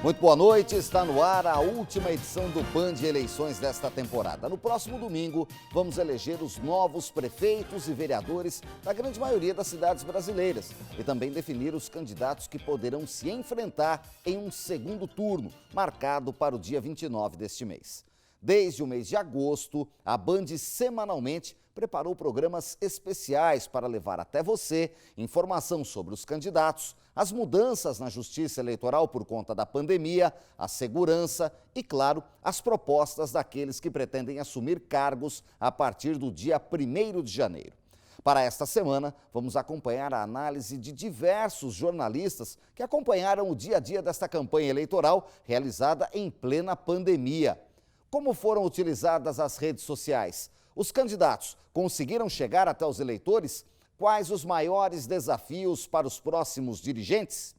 Muito boa noite, está no ar a última edição do Band Eleições desta temporada. No próximo domingo, vamos eleger os novos prefeitos e vereadores da grande maioria das cidades brasileiras e também definir os candidatos que poderão se enfrentar em um segundo turno, marcado para o dia 29 deste mês. Desde o mês de agosto, a Band semanalmente preparou programas especiais para levar até você informação sobre os candidatos, as mudanças na justiça eleitoral por conta da pandemia, a segurança e, claro, as propostas daqueles que pretendem assumir cargos a partir do dia 1º de janeiro. Para esta semana, vamos acompanhar a análise de diversos jornalistas que acompanharam o dia a dia desta campanha eleitoral realizada em plena pandemia. Como foram utilizadas as redes sociais? Os candidatos conseguiram chegar até os eleitores? Quais os maiores desafios para os próximos dirigentes?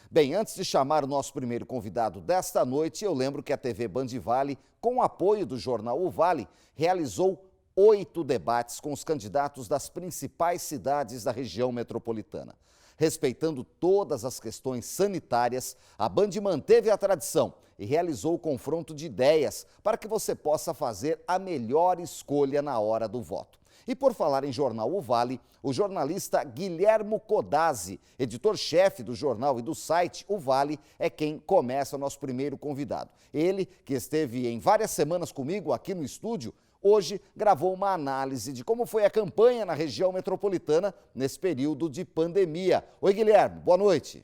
Bem, antes de chamar o nosso primeiro convidado desta noite, eu lembro que a TV Band Vale, com o apoio do jornal O Vale, realizou 8 debates com os candidatos das principais cidades da região metropolitana. Respeitando todas as questões sanitárias, a Band manteve a tradição e realizou o confronto de ideias para que você possa fazer a melhor escolha na hora do voto. E por falar em jornal O Vale, o jornalista Guilhermo Codazzi, editor-chefe do jornal e do site O Vale, é quem começa o nosso primeiro convidado. Ele, que esteve em várias semanas comigo aqui no estúdio, hoje gravou uma análise de como foi a campanha na região metropolitana nesse período de pandemia. Oi, Guilherme, boa noite.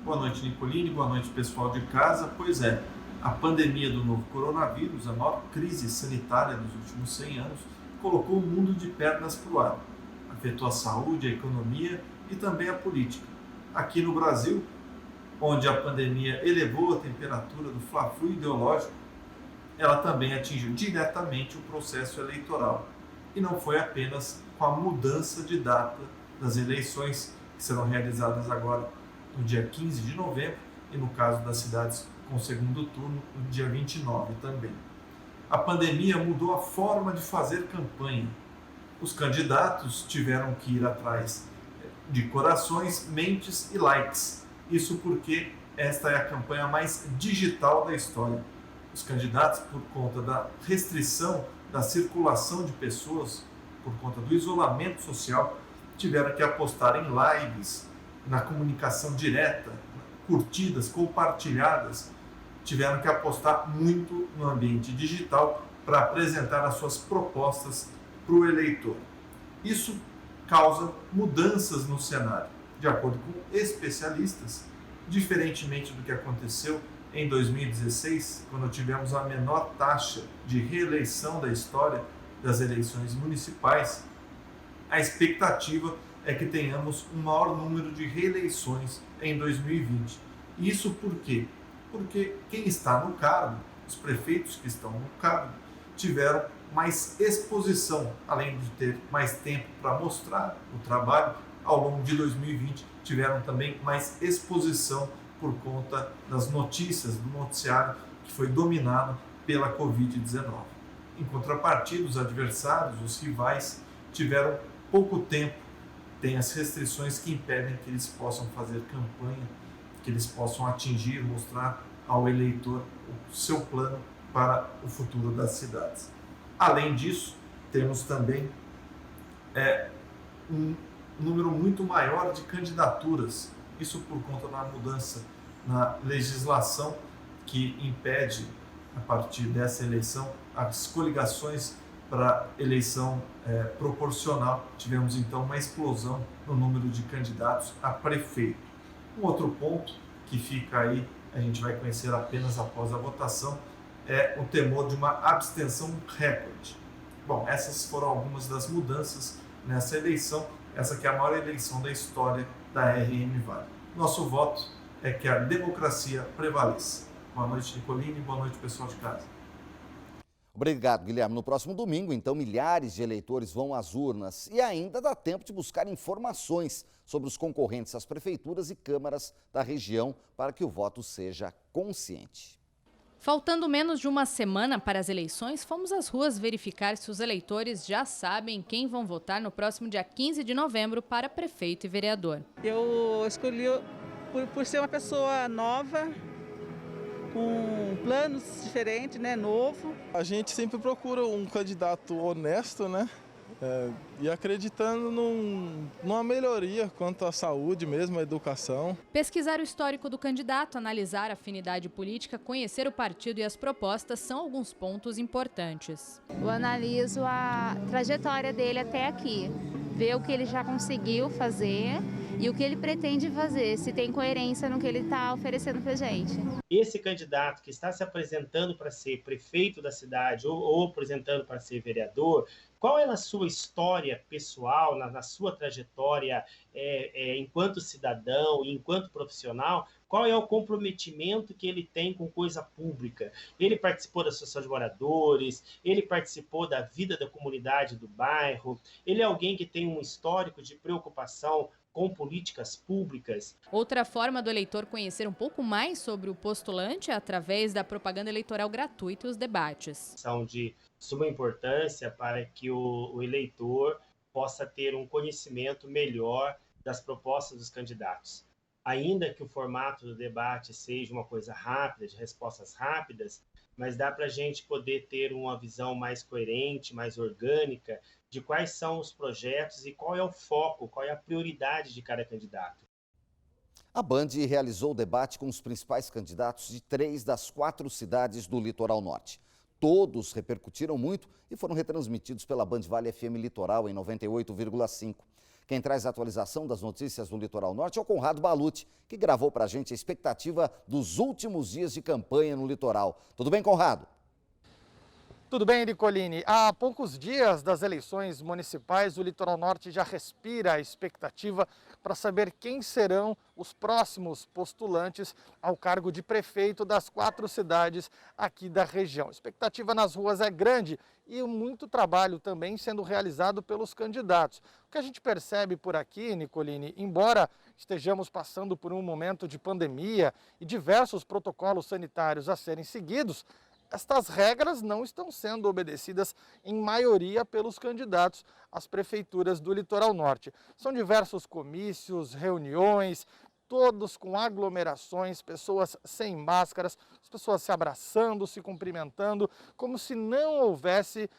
Boa noite, Nicolini, boa noite, pessoal de casa. Pois é, a pandemia do novo coronavírus, a maior crise sanitária dos últimos 100 anos, colocou o mundo de pernas para o ar. Afetou a saúde, a economia e também a política. Aqui no Brasil, onde a pandemia elevou a temperatura do fla-flu ideológico, ela também atingiu diretamente o processo eleitoral. E não foi apenas com a mudança de data das eleições, que serão realizadas agora no dia 15 de novembro, e no caso das cidades com segundo turno, no dia 29 também. A pandemia mudou a forma de fazer campanha. Os candidatos tiveram que ir atrás de corações, mentes e likes. Isso porque esta é a campanha mais digital da história. Os candidatos, por conta da restrição da circulação de pessoas, por conta do isolamento social, tiveram que apostar em lives, na comunicação direta, curtidas, compartilhadas, tiveram que apostar muito no ambiente digital para apresentar as suas propostas para o eleitor. Isso causa mudanças no cenário. De acordo com especialistas, diferentemente do que aconteceu em 2016, quando tivemos a menor taxa de reeleição da história das eleições municipais, a expectativa é que tenhamos um maior número de reeleições em 2020. Isso por quê? Porque quem está no cargo, os prefeitos que estão no cargo, tiveram mais exposição, além de ter mais tempo para mostrar o trabalho, ao longo de 2020 tiveram também mais exposição por conta das notícias, do noticiário que foi dominado pela Covid-19. Em contrapartida, os adversários, os rivais, tiveram pouco tempo, têm as restrições que impedem que eles possam fazer campanha, que eles possam atingir, mostrar ao eleitor o seu plano para o futuro das cidades. Além disso, temos também um número muito maior de candidaturas, isso por conta da mudança na legislação que impede, a partir dessa eleição, as coligações para eleição proporcional. Tivemos então uma explosão no número de candidatos a prefeito. Um outro ponto que fica aí, a gente vai conhecer apenas após a votação, é o temor de uma abstenção recorde. Bom, essas foram algumas das mudanças nessa eleição, essa que é a maior eleição da história da RM Vale. Nosso voto é que a democracia prevaleça. Boa noite, Nicolini, boa noite, pessoal de casa. Obrigado, Guilherme. No próximo domingo, então, milhares de eleitores vão às urnas e ainda dá tempo de buscar informações sobre os concorrentes às prefeituras e câmaras da região para que o voto seja consciente. Faltando menos de uma semana para as eleições, fomos às ruas verificar se os eleitores já sabem quem vão votar no próximo dia 15 de novembro para prefeito e vereador. Eu escolhi por ser uma pessoa nova, com planos diferentes, né, novo. A gente sempre procura um candidato honesto, né? E acreditando numa melhoria quanto à saúde mesmo, à educação. Pesquisar o histórico do candidato, analisar a afinidade política, conhecer o partido e as propostas são alguns pontos importantes. Eu analiso a trajetória dele até aqui, ver o que ele já conseguiu fazer e o que ele pretende fazer, se tem coerência no que ele está oferecendo para a gente. Esse candidato que está se apresentando para ser prefeito da cidade ou apresentando para ser vereador, qual é a sua história pessoal, na sua trajetória enquanto cidadão e enquanto profissional? Qual é o comprometimento que ele tem com coisa pública? Ele participou da associação de moradores, ele participou da vida da comunidade do bairro, ele é alguém que tem um histórico de preocupação com políticas públicas. Outra forma do eleitor conhecer um pouco mais sobre o postulante é através da propaganda eleitoral gratuita e os debates. São de suma importância para que o eleitor possa ter um conhecimento melhor das propostas dos candidatos. Ainda que o formato do debate seja uma coisa rápida, de respostas rápidas, mas dá para a gente poder ter uma visão mais coerente, mais orgânica, de quais são os projetos e qual é o foco, qual é a prioridade de cada candidato. A Band realizou o debate com os principais candidatos de 3 das 4 cidades do Litoral Norte. Todos repercutiram muito e foram retransmitidos pela Band Vale FM Litoral em 98,5. Quem traz a atualização das notícias do Litoral Norte é o Conrado Balucci, que gravou para a gente a expectativa dos últimos dias de campanha no litoral. Tudo bem, Conrado? Tudo bem, Nicolini? Há poucos dias das eleições municipais, o Litoral Norte já respira a expectativa para saber quem serão os próximos postulantes ao cargo de prefeito das 4 cidades aqui da região. A expectativa nas ruas é grande e muito trabalho também sendo realizado pelos candidatos. O que a gente percebe por aqui, Nicolini, embora estejamos passando por um momento de pandemia e diversos protocolos sanitários a serem seguidos, estas regras não estão sendo obedecidas em maioria pelos candidatos às prefeituras do Litoral Norte. São diversos comícios, reuniões, todos com aglomerações, pessoas sem máscaras, as pessoas se abraçando, se cumprimentando, como se não houvesse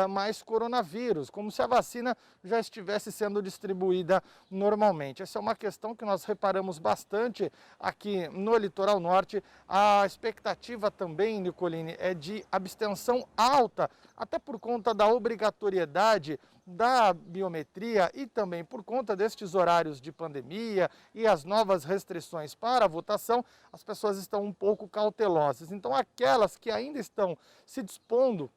mais coronavírus, como se a vacina já estivesse sendo distribuída normalmente. Essa é uma questão que nós reparamos bastante aqui no Litoral Norte. A expectativa também, Nicolini, é de abstenção alta, até por conta da obrigatoriedade da biometria e também por conta destes horários de pandemia e as novas restrições para a votação, as pessoas estão um pouco cautelosas. Então, aquelas que ainda estão se dispondo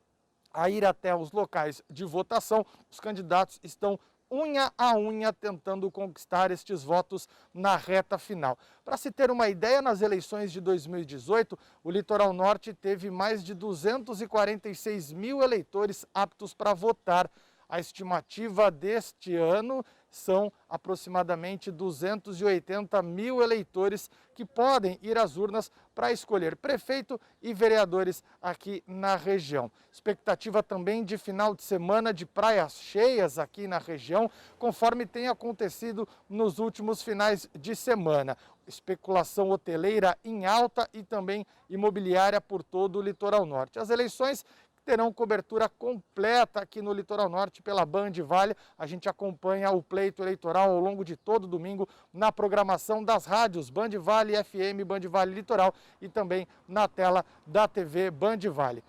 a ir até os locais de votação, os candidatos estão unha a unha tentando conquistar estes votos na reta final. Para se ter uma ideia, nas eleições de 2018, o Litoral Norte teve mais de 246 mil eleitores aptos para votar. A estimativa deste ano são aproximadamente 280 mil eleitores que podem ir às urnas para escolher prefeito e vereadores aqui na região. Expectativa também de final de semana de praias cheias aqui na região, conforme tem acontecido nos últimos finais de semana. Especulação hoteleira em alta e também imobiliária por todo o Litoral Norte. As eleições terão cobertura completa aqui no Litoral Norte pela Band Vale. A gente acompanha o pleito eleitoral ao longo de todo domingo na programação das rádios Band Vale FM, Band Vale Litoral e também na tela da TV Band Vale.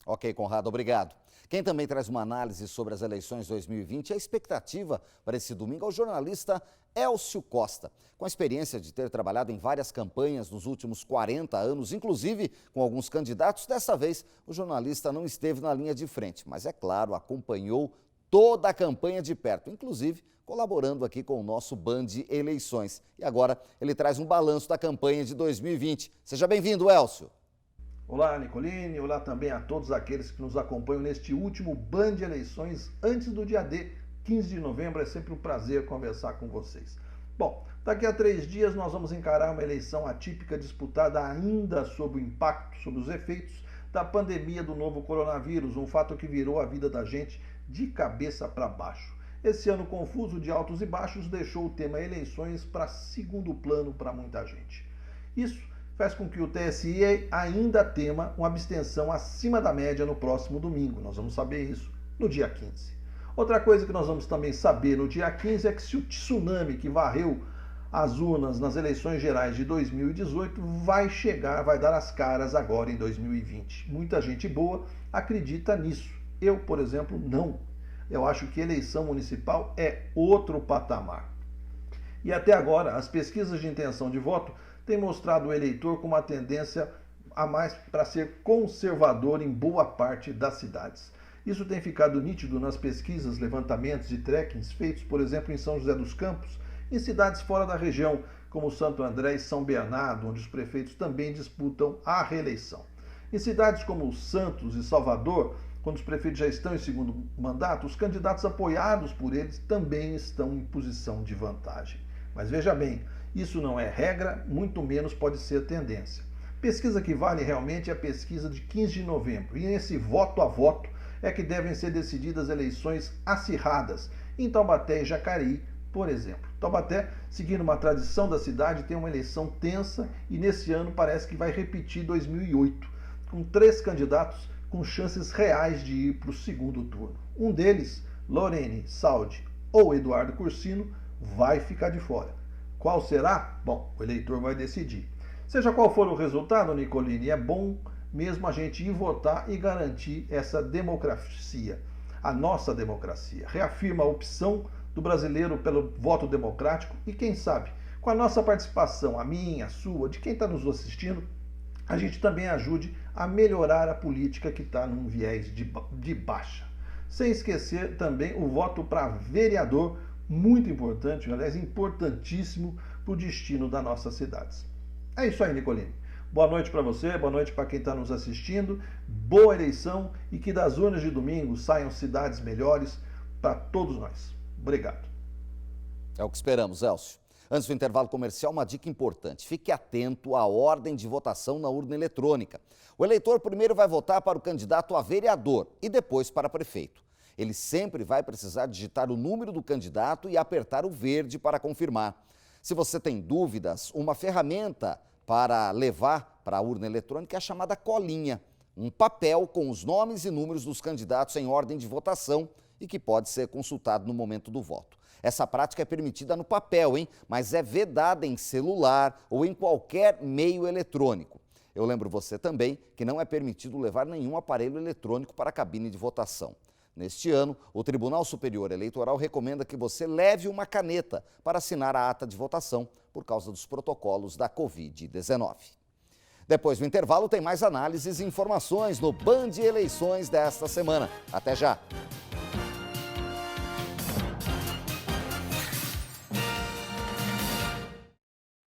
Ok, Conrado, obrigado. Quem também traz uma análise sobre as eleições 2020 e a expectativa para esse domingo é o jornalista Elcio Costa. Com a experiência de ter trabalhado em várias campanhas nos últimos 40 anos, inclusive com alguns candidatos, dessa vez o jornalista não esteve na linha de frente, mas é claro, acompanhou toda a campanha de perto, inclusive colaborando aqui com o nosso Band Eleições. E agora ele traz um balanço da campanha de 2020. Seja bem-vindo, Elcio. Olá, Nicolini. Olá também a todos aqueles que nos acompanham neste último Band Eleições antes do dia D, 15 de novembro. É sempre um prazer conversar com vocês. Bom, daqui a 3 dias nós vamos encarar uma eleição atípica disputada ainda sob o impacto, sob os efeitos da pandemia do novo coronavírus, um fato que virou a vida da gente de cabeça para baixo. Esse ano confuso de altos e baixos deixou o tema eleições para segundo plano para muita gente. Isso faz com que o TSE ainda tema uma abstenção acima da média no próximo domingo. Nós vamos saber isso no dia 15. Outra coisa que nós vamos também saber no dia 15 é que se o tsunami que varreu as urnas nas eleições gerais de 2018 vai dar as caras agora em 2020. Muita gente boa acredita nisso. Eu, por exemplo, não. Eu acho que eleição municipal é outro patamar. E até agora, as pesquisas de intenção de voto têm mostrado o eleitor com uma tendência a mais para ser conservador em boa parte das cidades. Isso tem ficado nítido nas pesquisas, levantamentos e trackings feitos, por exemplo, em São José dos Campos, em cidades fora da região, como Santo André e São Bernardo, onde os prefeitos também disputam a reeleição. Em cidades como Santos e Salvador, quando os prefeitos já estão em segundo mandato, os candidatos apoiados por eles também estão em posição de vantagem. Mas veja bem, isso não é regra, muito menos pode ser tendência. Pesquisa que vale realmente é a pesquisa de 15 de novembro, e nesse voto a voto é que devem ser decididas eleições acirradas em Taubaté e Jacareí, por exemplo. Taubaté, seguindo uma tradição da cidade, tem uma eleição tensa e nesse ano parece que vai repetir 2008, com 3 candidatos com chances reais de ir para o segundo turno. Um deles, Lorene Saldi ou Eduardo Cursino, vai ficar de fora. Qual será? Bom, o eleitor vai decidir. Seja qual for o resultado, Nicolini, é bom mesmo a gente ir votar e garantir essa democracia, a nossa democracia. Reafirma a opção do brasileiro pelo voto democrático e, quem sabe, com a nossa participação, a minha, a sua, de quem está nos assistindo, a gente também ajude a melhorar a política que está num viés de baixa. Sem esquecer também o voto para vereador, muito importante, aliás, importantíssimo para o destino das nossas cidades. É isso aí, Nicolini. Boa noite para você, boa noite para quem está nos assistindo, boa eleição e que das urnas de domingo saiam cidades melhores para todos nós. Obrigado. É o que esperamos, Elcio. Antes do intervalo comercial, uma dica importante. Fique atento à ordem de votação na urna eletrônica. O eleitor primeiro vai votar para o candidato a vereador e depois para prefeito. Ele sempre vai precisar digitar o número do candidato e apertar o verde para confirmar. Se você tem dúvidas, uma ferramenta para levar para a urna eletrônica é a chamada colinha. Um papel com os nomes e números dos candidatos em ordem de votação e que pode ser consultado no momento do voto. Essa prática é permitida no papel, mas é vedada em celular ou em qualquer meio eletrônico. Eu lembro você também que não é permitido levar nenhum aparelho eletrônico para a cabine de votação. Neste ano, o Tribunal Superior Eleitoral recomenda que você leve uma caneta para assinar a ata de votação por causa dos protocolos da Covid-19. Depois do intervalo, tem mais análises e informações no Band Eleições desta semana. Até já!